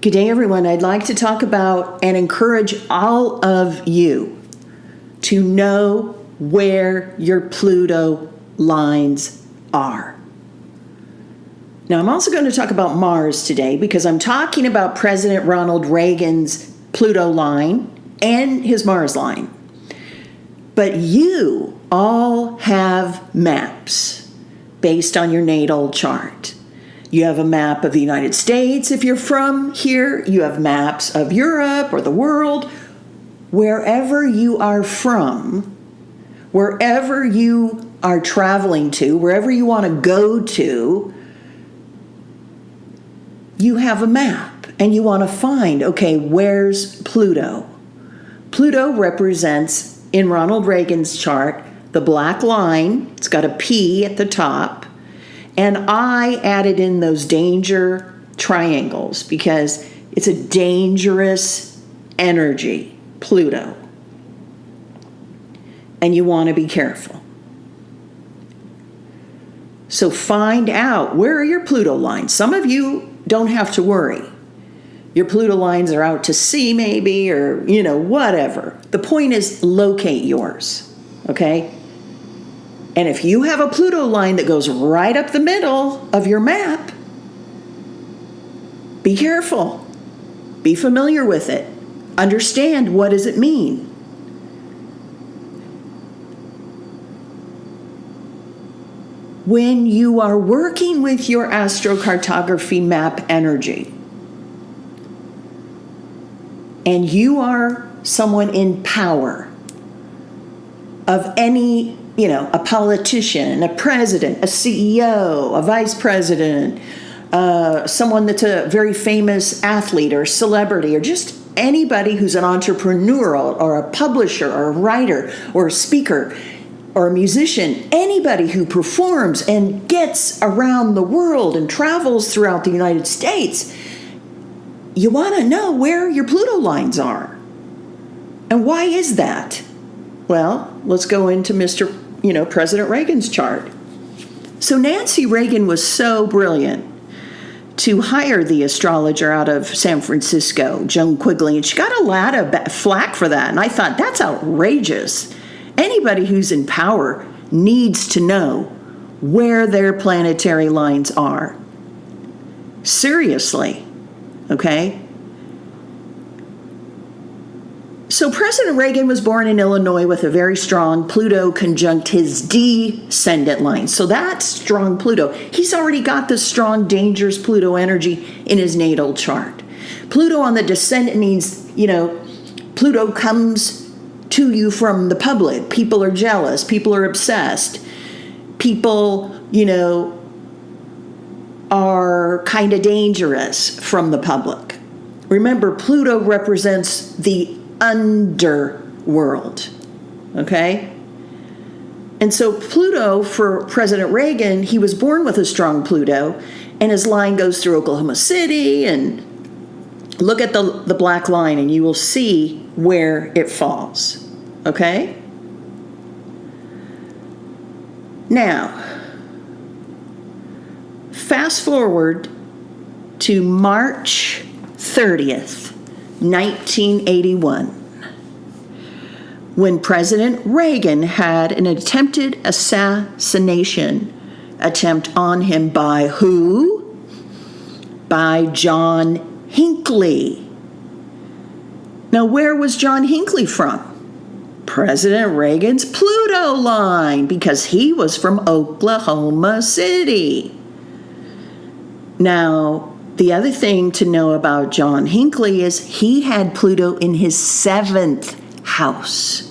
Good day, everyone. I'd like to talk about and encourage all of you to know where your Pluto lines are. Now, I'm also going to talk about Mars today because I'm talking about President Ronald Reagan's Pluto line and his Mars line. But you all have maps based on your natal chart. You have a map of the United States if you're from here. You have maps of Europe or the world. Wherever you are from, wherever you are traveling to, wherever you want to go to, you have a map and you want to find, okay, where's Pluto? Pluto represents, in Ronald Reagan's chart, the black line. It's got a P at the top. And I added in those danger triangles because it's a dangerous energy, Pluto. And you want to be careful. So find out, where are your Pluto lines? Some of you don't have to worry. Your Pluto lines are out to sea maybe, or, whatever. The point is locate yours, okay? And if you have a Pluto line that goes right up the middle of your map, be careful. Be familiar with it. Understand, what does it mean? When you are working with your astrocartography map energy, and you are someone in power of any, a politician, a president, a CEO, a vice president, someone that's a very famous athlete or celebrity, or just anybody who's an entrepreneur or a publisher or a writer or a speaker or a musician, anybody who performs and gets around the world and travels throughout the United States, you want to know where your Pluto lines are. And why is that? Well, let's go into President Reagan's chart. So Nancy Reagan was so brilliant to hire the astrologer out of San Francisco, Johnhinckley, and she got a lot of flack for that. And I thought, that's outrageous. Anybody who's in power needs to know where their planetary lines are. Seriously, okay? So President Reagan was born in Illinois with a very strong Pluto conjunct his descendant line. So that's strong Pluto. He's already got this strong, dangerous Pluto energy in his natal chart. Pluto on the descendant means, Pluto comes to you from the public. People are jealous. People are obsessed. People, are kind of dangerous from the public. Remember, Pluto represents the underworld, okay? And so Pluto, for President Reagan, he was born with a strong Pluto, and his line goes through Oklahoma City, and look at the black line, and you will see where it falls, okay? Now, fast forward to March 30th, 1981, when President Reagan had an attempted assassination attempt on him by who? By Johnhinckley. Now, where was Johnhinckley from? President Reagan's Pluto line, because he was from Oklahoma City. Now, the other thing to know about Johnhinckley is he had Pluto in his 7th house.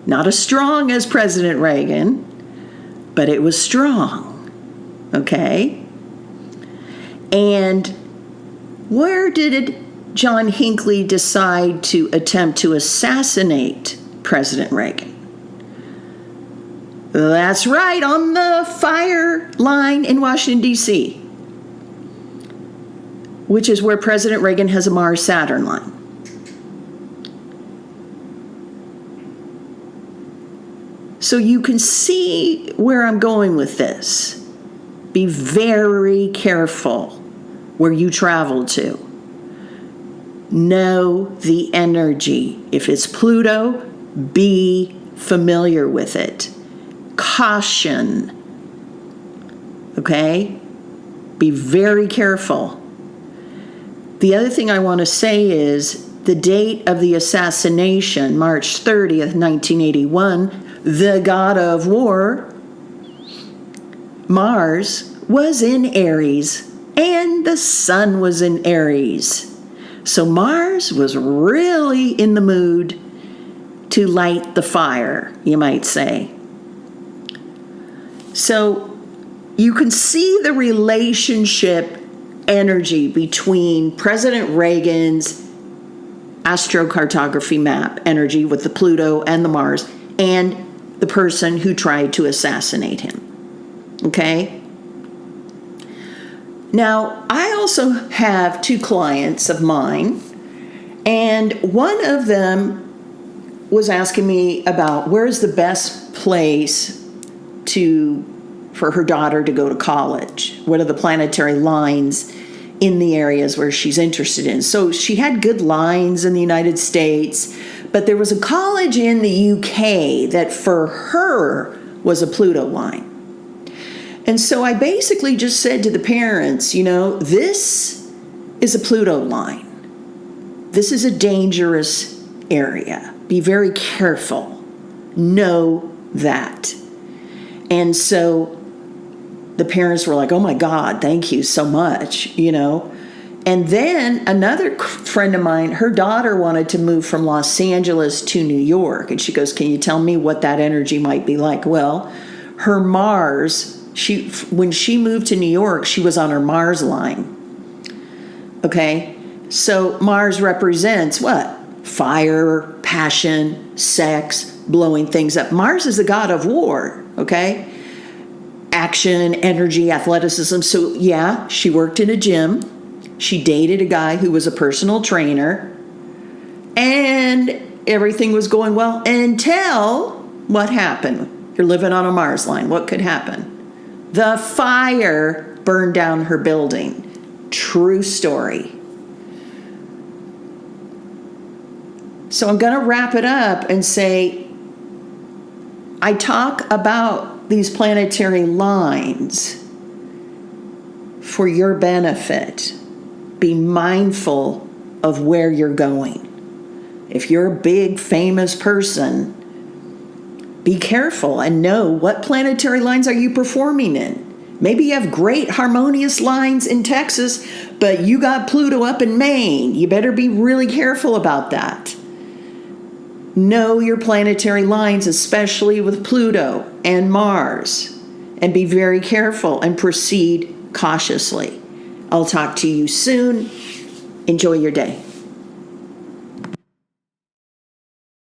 Not as strong as President Reagan, but it was strong, okay? And where did Johnhinckley decide to attempt to assassinate President Reagan? That's right, on the fire line in Washington, D.C., which is where President Reagan has a Mars-Saturn line. So you can see where I'm going with this. Be very careful where you travel to. know the energy. If it's Pluto, be familiar with it. Caution. Okay? Be very careful. The other thing I want to say is the date of the assassination, March 30th, 1981, the god of war, Mars, was in Aries, and the sun was in Aries. So Mars was really in the mood to light the fire, you might say. So you can see the relationship energy between President Reagan's astrocartography map energy with the Pluto and the Mars and the person who tried to assassinate him. Okay? Now, I also have 2 clients of mine, and one of them was asking me about where's the best place for her daughter to go to college. What are the planetary lines in the areas where she's interested in? So she had good lines in the United States, but there was a college in the UK that for her was a Pluto line. And so I basically just said to the parents, this is a Pluto line. This is a dangerous area. Be very careful. Know that. And so the parents were like, oh my God, thank you so much, And then another friend of mine, her daughter wanted to move from Los Angeles to New York. And she goes, can you tell me what that energy might be like? Well, her Mars, when she moved to New York, she was on her Mars line. Okay? So Mars represents what? Fire, passion, sex, blowing things up. Mars is the god of war, okay? Action, energy, athleticism. So yeah, she worked in a gym. She dated a guy who was a personal trainer. And everything was going well until what happened? You're living on a Mars line. What could happen? The fire burned down her building. True story. So I'm going to wrap it up and say, I talk about these planetary lines for your benefit. Be mindful of where you're going. If you're a big, famous person, be careful and know what planetary lines are you performing in. Maybe you have great harmonious lines in Texas, but you got Pluto up in Maine. You better be really careful about that. Know your planetary lines, especially with Pluto and Mars, and be very careful and proceed cautiously. I'll talk to you soon. Enjoy your day.